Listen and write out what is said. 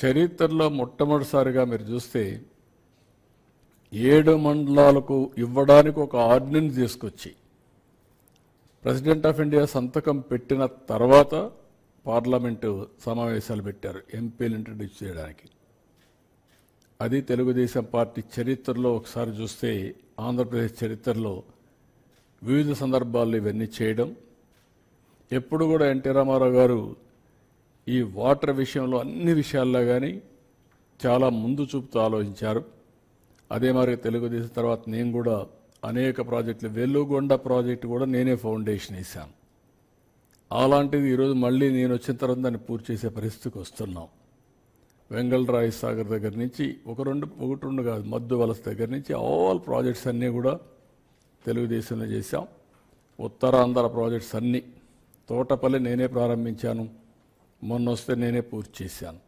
చరిత్రలో మొట్టమొదటిసారిగా మీరు చూస్తే 7 మండలాలకు ఇవ్వడానికి ఒక ఆర్డినెన్స్ తీసుకొచ్చి ప్రెసిడెంట్ ఆఫ్ ఇండియా సంతకం పెట్టిన తర్వాత పార్లమెంటు సమావేశాలు పెట్టారు ఎంపీలు ఇంట్రడ్యూస్ చేయడానికి. అది తెలుగుదేశం పార్టీ చరిత్రలో ఒకసారి చూస్తే ఆంధ్రప్రదేశ్ చరిత్రలో వివిధ సందర్భాల్లో ఇవన్నీ చేయడం. ఎప్పుడు కూడా ఎన్టీ రామారావు గారు ఈ వాటర్ విషయంలో అన్ని విషయాల్లో కానీ చాలా ముందు చూపుతూ ఆలోచించారు. అదే మరి తెలుగుదేశం తర్వాత నేను కూడా అనేక ప్రాజెక్టులు, వెల్లుగొండ ప్రాజెక్టు కూడా నేనే ఫౌండేషన్ వేశాను. అలాంటిది ఈరోజు మళ్ళీ నేను వచ్చిన తర్వాత దాన్ని పూర్తి చేసే పరిస్థితికి వస్తున్నాం. వెంగళరాయ సాగర్ దగ్గర నుంచి ఒకటి రెండు కాదు, మద్దు వలస దగ్గర నుంచి ఆల్ ప్రాజెక్ట్స్ అన్నీ కూడా తెలుగుదేశంలో చేశాం. ఉత్తరాంధ్ర ప్రాజెక్ట్స్ అన్నీ, తోటపల్లి నేనే ప్రారంభించాను, మొన్న వస్తే నేనే పూర్తి చేశాను.